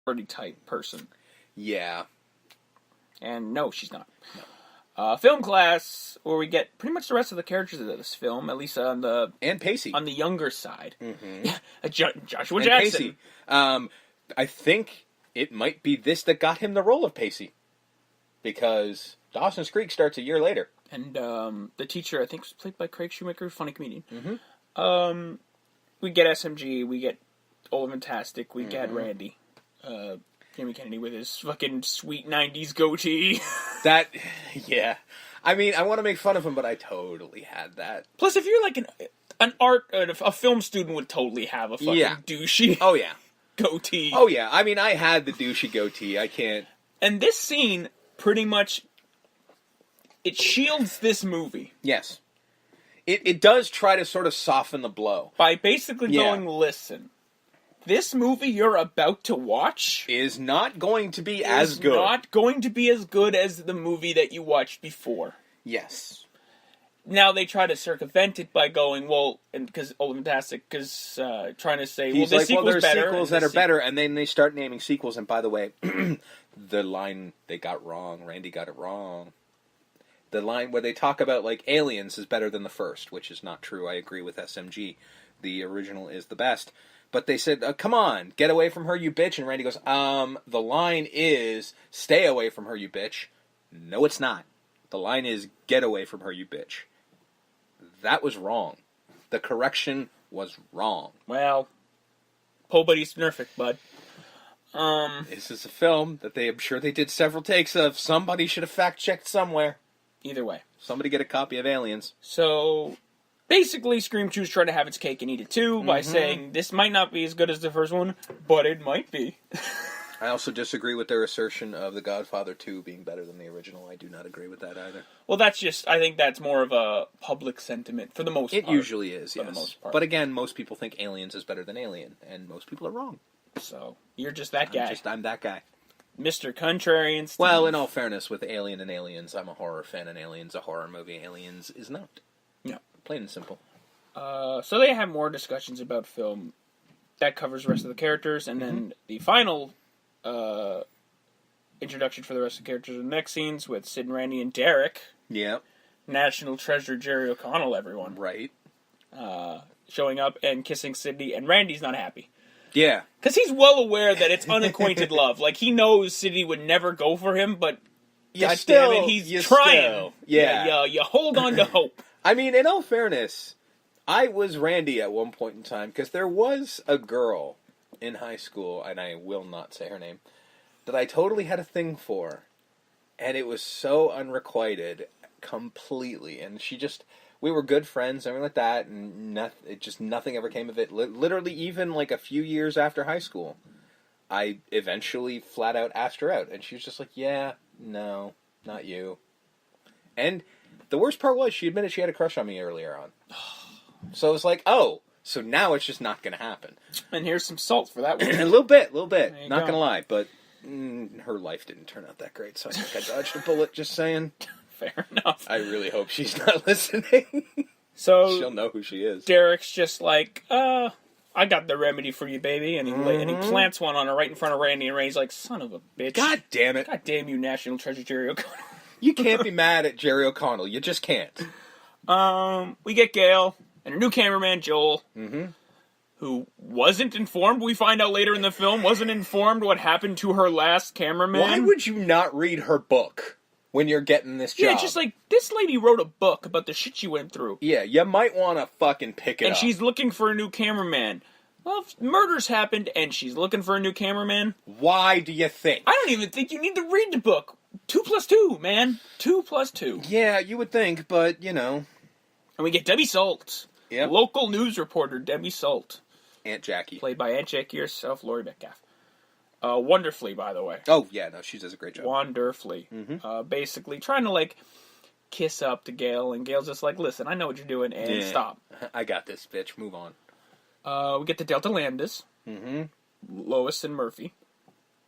sorority type person. Yeah. And no, she's not. No. Film class, where we get pretty much the rest of the characters of this film, at least on the... And Pacey. On the younger side. Mm-hmm. Yeah, Joshua Jackson. Pacey. I think it might be this that got him the role of Pacey. Because Dawson's Creek starts a year later. And the teacher, I think, was played by Craig Shoemaker, funny comedian. Mm-hmm. We get SMG, we get Oliver Tastic, we get Randy. Jamie Kennedy with his fucking sweet 90s goatee. Yeah. I mean, I want to make fun of him, but I totally had that. Plus, if you're like a film student would totally have a fucking douchey goatee. Oh, yeah. I mean, I had the douchey goatee. I can't... And this scene, pretty much, it shields this movie. Yes. It does try to sort of soften the blow. By basically going, listen... This movie you're about to watch is not going to be as good. Not going to be as good as the movie that you watched before. Yes. Now they try to circumvent it by going, well, and because fantastic, because trying to say, well, this sequel's there's better. Sequels that are better, and then they start naming sequels. And by the way, the line they got wrong, Randy got it wrong. The line where they talk about like Aliens is better than the first, which is not true. I agree with SMG. The original is the best. But they said, come on, get away from her, you bitch. And Randy goes, the line is, stay away from her, you bitch. No, it's not. The line is, get away from her, you bitch. That was wrong. The correction was wrong. Well, nobody's perfect, bud. This is a film that I'm sure they did several takes of. Somebody should have fact-checked somewhere. Either way. Somebody get a copy of Aliens. So... Basically, Scream 2 is trying to have its cake and eat it too by saying, this might not be as good as the first one, but it might be. I also disagree with their assertion of The Godfather 2 being better than the original. I do not agree with that either. Well, I think that's more of a public sentiment for the most part. It usually is, yes. For the most part. But again, most people think Aliens is better than Alien, and most people are wrong. So, you're just that guy. I'm that guy. Mr. Contrarian Steve. Well, in all fairness, with Alien and Aliens, I'm a horror fan, and Alien's a horror movie. Aliens is not. Yeah. Plain and simple. So they have more discussions about film that covers the rest of the characters, and then the final introduction for the rest of the characters in the next scenes with Sid and Randy and Derek. Yep. National treasure Jerry O'Connell, everyone. Right. Showing up and kissing Sydney, and Randy's not happy. Yeah. Because he's well aware that it's unacquainted love. Like, he knows Sydney would never go for him, but God damn it, he's trying. Yeah. You hold on to hope. I mean, in all fairness, I was Randy at one point in time, because there was a girl in high school, and I will not say her name, that I totally had a thing for. And it was so unrequited, completely. And we were good friends, and everything like that, and nothing ever came of it. Literally, even like a few years after high school, I eventually flat out asked her out. And she was just like, yeah, no, not you. And the worst part was, she admitted she had a crush on me earlier on. So it was like, oh, so now it's just not going to happen. And here's some salt for that one. A little bit. Not going to lie, but her life didn't turn out that great, so I think I dodged a bullet, just saying. Fair enough. I really hope she's not listening. So she'll know who she is. Derek's just like, I got the remedy for you, baby. And he plants one on her right in front of Randy, and Randy's like, son of a bitch. God damn it. God damn you, National Treasure Jerry O'Connell. You can't be mad at Jerry O'Connell. You just can't. We get Gail and her new cameraman, Joel, who wasn't informed, we find out later in the film, wasn't informed what happened to her last cameraman. Why would you not read her book when you're getting this job? Yeah, just like, this lady wrote a book about the shit she went through. Yeah, you might want to fucking pick it up. And she's looking for a new cameraman. Well, if murders happened and she's looking for a new cameraman. Why do you think? I don't even think you need to read the book. 2 + 2, man. 2 + 2. Yeah, you would think, but, you know. And we get Debbie Salt. Yep. Local news reporter Debbie Salt. Aunt Jackie. Played by Aunt Jackie herself, Lori Metcalf. Wonderfully, by the way. Oh, yeah, no, she does a great job. Wonderfully. Basically trying to, like, kiss up to Gail, and Gail's just like, listen, I know what you're doing, and stop. I got this, bitch. Move on. We get the Delta Lambdas. Lois and Murphy.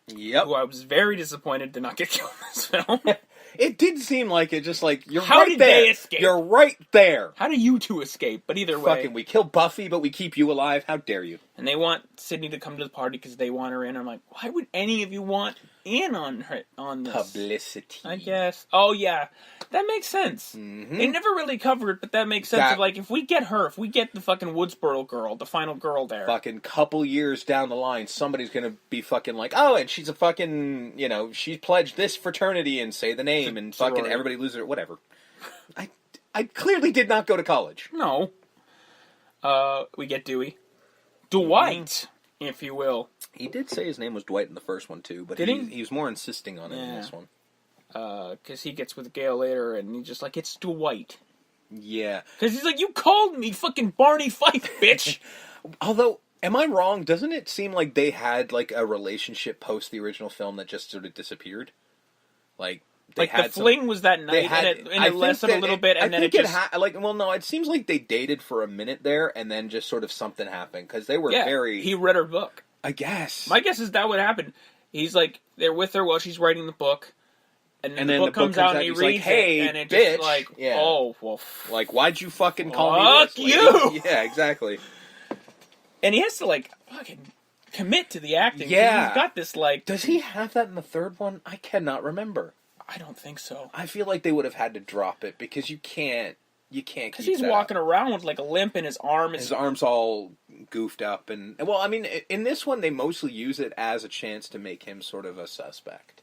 Yep. Who I was very disappointed did not get killed in this film. It did seem like it, just like, you're How right did there. they escape? You're right there. How do you two escape? But either way. Fucking, we kill Buffy, but we keep you alive. How dare you? And they want Sydney to come to the party because they want her in. I'm like, why would any of you want in on this? Publicity. I guess. Oh, yeah. That makes sense. Mm-hmm. They never really covered it, but that makes sense. Of like, if we get her, if we get the fucking Woodsboro girl, the final girl there. Fucking couple years down the line, somebody's gonna be fucking like, oh, and she's a fucking, she pledged this fraternity and say the name, and fucking everybody loses it, whatever. I clearly did not go to college. No. We get Dewey. Dwight, if you will. He did say his name was Dwight in the first one, too, but he was more insisting on it in this one. Because he gets with Gail later, and he's just like, it's Dwight. Yeah. Because he's like, you called me fucking Barney Fife, bitch! Although, am I wrong? Doesn't it seem like they had, like, a relationship post the original film that just sort of disappeared? Like, they had the fling was that night, and it lasted a little bit, and then it just... it seems like they dated for a minute there, and then just sort of something happened, because they were very... he read her book. I guess. My guess is that would happen. He's like, they're with her while she's writing the book, and then the book comes out, and he reads like, hey, it, and it's bitch. just like, yeah. oh, well... Like, why'd you fucking call me this? Fuck you! Yeah, exactly. And he has to, like, fucking commit to the acting. Yeah. He's got this, like... Does he have that in the third one? I cannot remember. I don't think so. I feel like they would have had to drop it, because you can't keep because he's that walking up. around with like a limp in his arm. His arm's all goofed up, and well, I mean, in this one they mostly use it as a chance to make him sort of a suspect.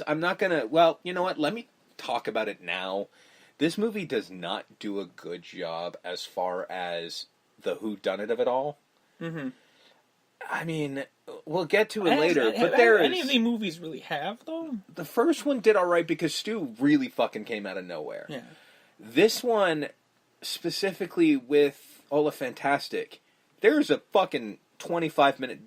I'm not gonna. Well, you know what? Let me talk about it now. This movie does not do a good job as far as the whodunit of it all. Mm-hmm. I mean, we'll get to it later, but any of the movies really have though. The first one did all right because Stu really fucking came out of nowhere. Yeah. This one, specifically with Ola Fantastic, there's a fucking 25-minute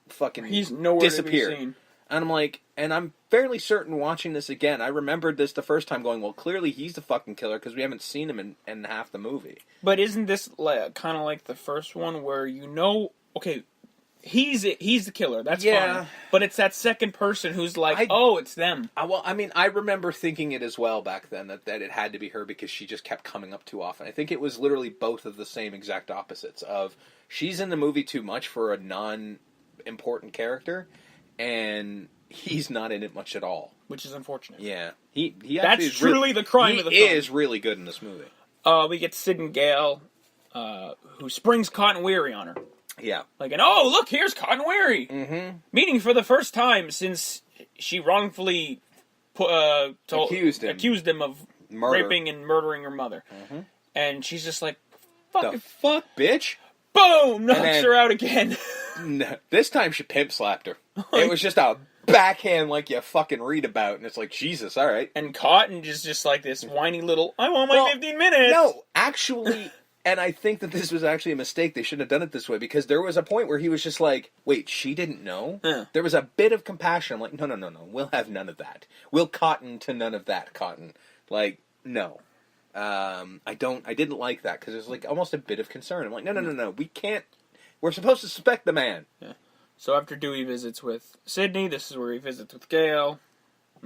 fucking he's nowhere disappear. to be seen. And I'm like, and I'm fairly certain watching this again, I remembered this the first time going, well, clearly he's the fucking killer because we haven't seen him in half the movie. But isn't this kind of like the first one where okay, he's the killer, that's fine. But it's that second person who's like, it's them. Well, I mean, I remember thinking it as well back then, that it had to be her because she just kept coming up too often. I think it was literally both of the same exact opposites of, she's in the movie too much for a non-important character, and he's not in it much at all. Which is unfortunate. Yeah. He That's truly the crime of the film. He is really good in this movie. We get Sid and Gale, who springs Cotton Weary on her. Yeah. Like, and oh, look, here's Cotton Weary. Mm-hmm. Meeting for the first time since she wrongfully accused him of raping and murdering her mother. Mm-hmm. And she's just like, fuck, bitch? Boom! Knocks her out again. No, this time she pimp slapped her. It was just a backhand like you fucking read about, and it's like, Jesus, alright. And Cotton is just like this whiny little, I want my 15 minutes! No, actually... And I think that this was actually a mistake. They shouldn't have done it this way, because there was a point where he was just like, wait, she didn't know? There was a bit of compassion. I'm like, no. We'll have none of that. We'll cotton to none of that, Cotton. Like, no. I didn't like that, because there's like almost a bit of concern. I'm like, no. We can't. We're supposed to suspect the man. Yeah. So after Dewey visits with Sydney, this is where he visits with Gale.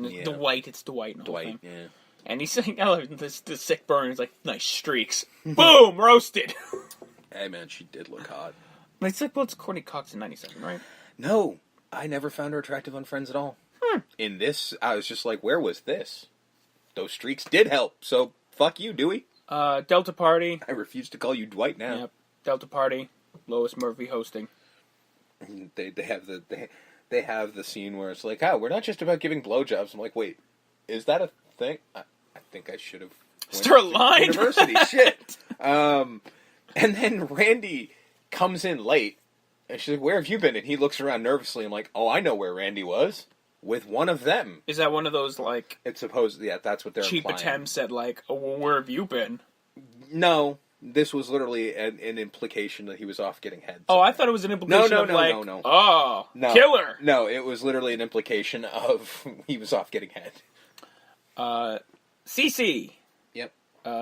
Yeah. It's Dwight. Dwight, yeah. And he's saying, the sick burn. He's like, nice streaks. Boom! Roasted! Hey, man, she did look hot. But it's like, well, it's Courtney Cox in 97, right? No, I never found her attractive on Friends at all. In this, I was just like, where was this? Those streaks did help, so fuck you, Dewey. Delta Party. I refuse to call you Dwight now. Yep. Delta Party. Lois Murphy hosting. They have the scene where it's like, we're not just about giving blowjobs. I'm like, wait, is that a thing? I think I should have start line university. Shit. And then Randy comes in late, and she's like, "Where have you been?" And he looks around nervously. I'm like, "Oh, I know where Randy was. With one of them." Is that one of those like? It's supposed, yeah, that's what they're cheap implying. attempts at like, "Oh, well, where have you been?" No, this was literally an implication that he was off getting head. Oh, I thought it was an implication No. Oh, no. Killer. No, it was literally an implication of he was off getting head. Cece. Yep.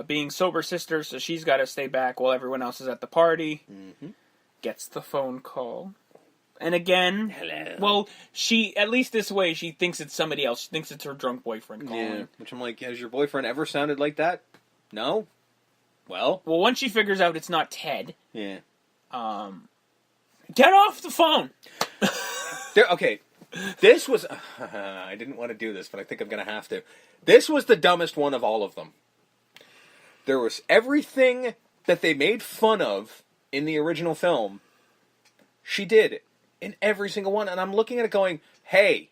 Being sober sister, so she's got to stay back while everyone else is at the party. Mm-hmm. Gets the phone call. And again, Hello. well, she, at least this way, she thinks it's somebody else. She thinks it's her drunk boyfriend calling. Yeah, which I'm like, has your boyfriend ever sounded like that? No? Well, once she figures out it's not Ted, yeah. Get off the phone! Okay, this was... I didn't want to do this, but I think I'm going to have to. This was the dumbest one of all of them. There was everything that they made fun of in the original film, she did in every single one, and I'm looking at it going, hey,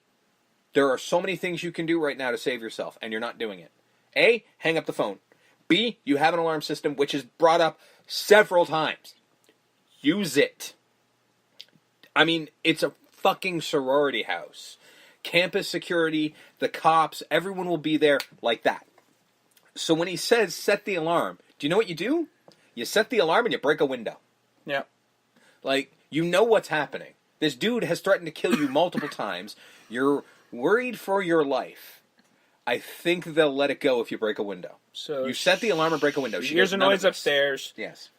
there are so many things you can do right now to save yourself, and you're not doing it. A, hang up the phone. B, you have an alarm system, which is brought up several times. Use it. I mean, it's a fucking sorority house. Campus security, the cops, everyone will be there like that. So when he says, set the alarm, do you know what you do? You set the alarm and you break a window. Yeah. Like, you know what's happening. This dude has threatened to kill you multiple times. You're worried for your life. I think they'll let it go if you break a window. So you set the alarm and break a window. She hears a noise upstairs. Yes.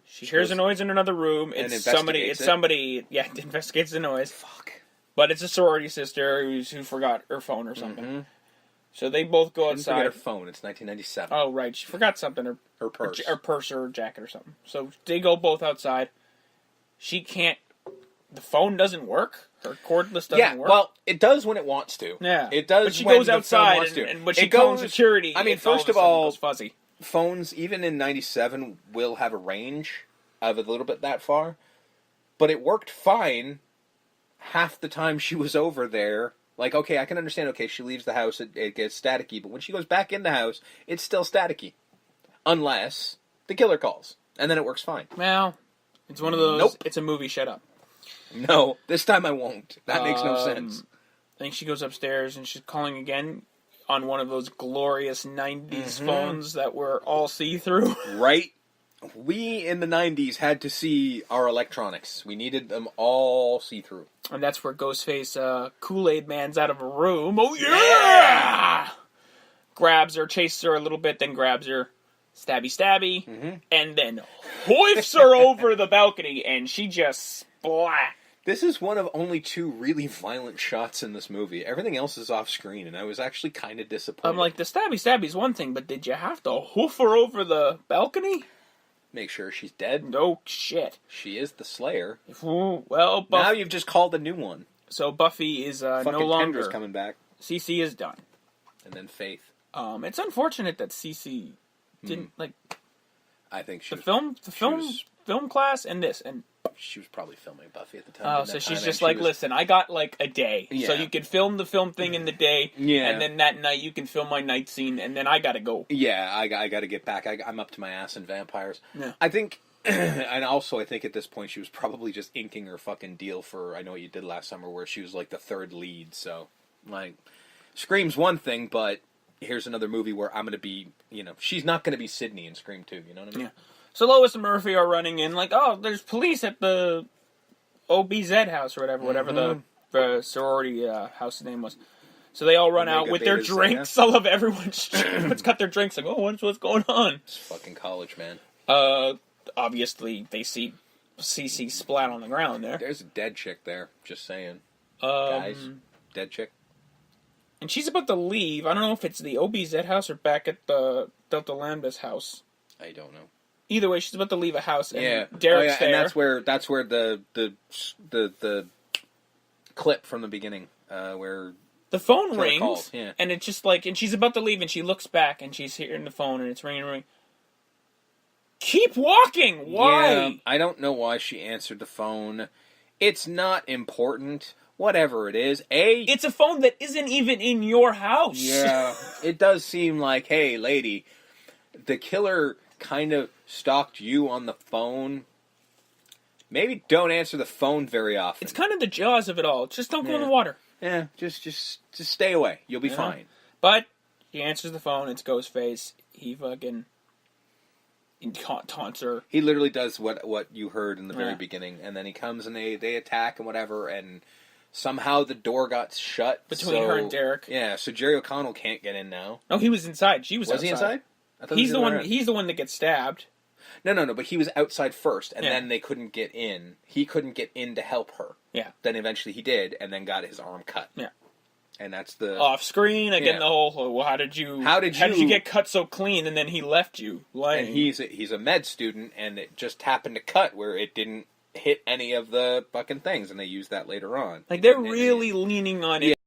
She hears a noise in another room. It's somebody. Yeah, investigates the noise. Fuck. But it's a sorority sister who forgot her phone or something. Mm-hmm. So they both go outside. Forget her phone. It's 1997. Oh right, she forgot something. Her purse. Or purse or jacket or something. So they go both outside. She can't. The phone doesn't work. Her cordless doesn't work. Well, it does when it wants to. Yeah, it does. But she when goes outside, and but she calls security. I mean, first of all, goes fuzzy. Phones, even in '97, will have a range of a little bit that far, but it worked fine. Half the time she was over there, like, okay, I can understand. Okay, she leaves the house, it gets staticky, but when she goes back in the house, it's still staticky, unless the killer calls, and then it works fine. Well, it's one of those. Nope. It's a movie. Shut up. No, this time I won't. That makes no sense. I think she goes upstairs and she's calling again on one of those glorious 90s phones that were all see-through. Right. We in the 90s had to see our electronics. We needed them all see-through. And that's where Ghostface Kool-Aid Man's out of a room. Oh, yeah! Grabs her, chases her a little bit, then grabs her. Stabby, and then hoifs her over the balcony, and she just splat. This is one of only 2 really violent shots in this movie. Everything else is off screen, and I was actually kind of disappointed. I'm like, the stabby's one thing, but did you have to hoof her over the balcony? Make sure she's dead? No shit. She is the Slayer. Well, now you've just called a new one. So Buffy is no longer... Kendra's coming back. CC is done. And then Faith. It's unfortunate that CC didn't, like... I think she film class and this, and... She was probably filming Buffy at the time. Oh, so she's just like, listen, I got like a day. Yeah. So you can film the film thing in the day, and then that night you can film my night scene, and then I gotta go. Yeah, I gotta get back. I'm up to my ass in vampires. Yeah. I think, and also I think at this point she was probably just inking her fucking deal for I Know What You Did Last Summer, where she was like the 3rd lead, so, like, Scream's one thing, but here's another movie where I'm gonna be, she's not gonna be Sydney in Scream 2, you know what I mean? Yeah. So Lois and Murphy are running in, like, oh, there's police at the OBZ house or whatever the sorority house name was. So they all run out with their drinks. I love everyone's cut their drinks. Like, oh, what's going on? It's fucking college, man. Obviously they see CC splat on the ground there. There's a dead chick there. Just saying, guys, dead chick. And she's about to leave. I don't know if it's the OBZ house or back at the Delta Lambda's house. I don't know. Either way, she's about to leave a house, and Derek's there. And that's where the clip from the beginning, where the phone rings, and it's just like, and she's about to leave, and she looks back, and she's hearing the phone, and it's ringing. Keep walking. Why? Yeah, I don't know why she answered the phone. It's not important. Whatever it is, it's a phone that isn't even in your house. Yeah, it does seem like, hey, lady, the killer kind of stalked you on the phone. Maybe don't answer the phone very often. It's kind of the Jaws of it all. Just don't go in the water. Yeah, just stay away. You'll be fine. But he answers the phone. It's Ghostface. He fucking taunts her. He literally does what you heard in the very beginning, and then he comes and they attack and whatever, and somehow the door got shut between her and Derek. Yeah, so Jerry O'Connell can't get in now. No, he was inside. She was outside. Was he inside? He's the one that gets stabbed. No, but he was outside first, and Yeah. then they couldn't get in. He couldn't get in to help her. Yeah. Then eventually he did, and then got his arm cut. Yeah. And that's the... Off screen, again, Yeah. the whole, well, how did you get cut so clean, and then he left you lying? And he's a med student, and it just happened to cut where it didn't hit any of the fucking things, and they used that later on. Like, they're really leaning on it.